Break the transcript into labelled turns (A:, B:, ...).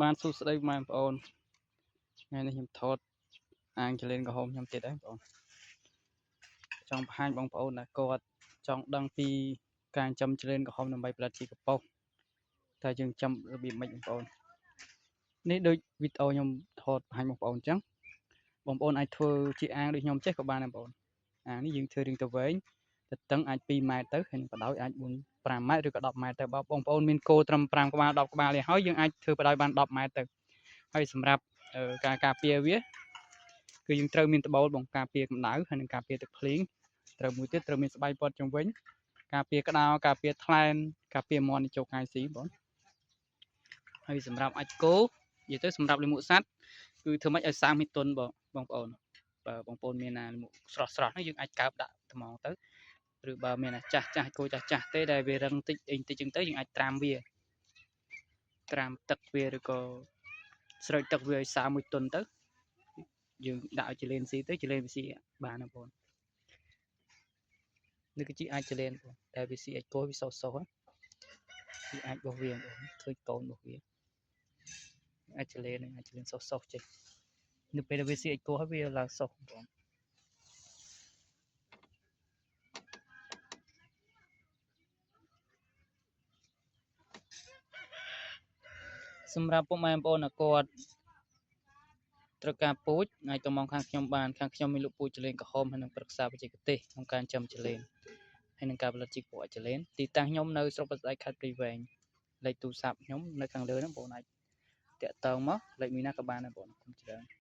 A: បានសួស្តីម៉ែបងប្អូនថ្ងៃនេះខ្ញុំថតអាងចលៀនក្រហមខ្ញុំទៀតហើយបងប្អូនចង់បង្ហាញបងប្អូនថាគាត់ចង់ដឹងពីការចិញ្ចឹមចលៀនក្រហមដើម្បីផលិតជាកំប៉ុស្តតែយើងចាំរបៀបម៉េចបងប្អូននេះដូចវីដេអូខ្ញុំថតបង្ហាញបងប្អូនអញ្ចឹងបងប្អូនអាចធ្វើជាអាងដូចខ្ញុំចេះក៏បានដែរបងប្អូនអាងនេះយើងធ្វើរៀងទៅវែងទៅតឹងអាច2ម៉ែត្រទៅហើយបដោយអាច5ម៉ែត្រឬក៏10ម៉ែត្រទៅបើបងប្អូនមានគោត្រឹម5ក្បាល10ក្បាលនេះហើយយើងអាចធ្វើបដោយបាន10ម៉ែត្រទៅហើយសម្រាប់ការការពារវាគឺយើងត្រូវមានត្បូលបងការពារកម្ដៅហើយនឹងការពារទឹកភ្លៀងត្រូវមួយទៀតត្រូវមានស្បៃព័ទ្ធជុំវិញការពារក្តោការពារថ្លែនការពារមាន់ចូលកាយស៊ីបងហើយសម្រាប់អាចគោនិយាយទៅសម្រាប់លាមកសัตว์គឺធ្វើម៉េចឲ្យសាំងមានទុនបងប្អូនបើបងប្អូនមានណាលាមកស្រស់ៗហ្នឹងយើងអាចកើបដាក់ថ្មងទៅឬបើមានចាស់គោចាស់ទេដែលវារឹងតិចអីតិចចឹងទៅយើងអាចត្រាំវាត្រាំទឹកវាឬក៏ស្រោចទឹកវាឲ្យសាមួយទុនទៅយើងដាក់ឲ្យចលៀនស៊ីទៅចលៀនវាស៊ីបានបងប្អូននេះគឺជាអាចចលៀនបងតែវាស៊ីអាចគោវាសុសវាអាចបោះវាបងឃើញកូនរបស់វាអាចចលៀនសុសចេះនៅពេលដែលវាស៊ីអាចគោហើយវាឡើងសុសបងសម្រាប់ពុកម៉ែបងប្អូនគាត់ត្រូវការពូជអាចទៅមកខាងខ្ញុំបានខាងខ្ញុំមានលក់ពូជចលៀនក្រហមហើយនឹងប្រឹក្សាបច្ចេកទេសក្នុងការចិញ្ចឹមចលៀនហើយនឹងការផលិតជីគួរចលៀនទីតាំងខ្ញុំនៅស្រុកបាស្ដៃខេត្តព្រៃវែងលេខទូរស័ព្ទខ្ញុំនៅខាងលើហ្នឹងបងអាចតាក់ទងមកលេខមួយណាក៏បានដែរបងខ្ញុំច្រើន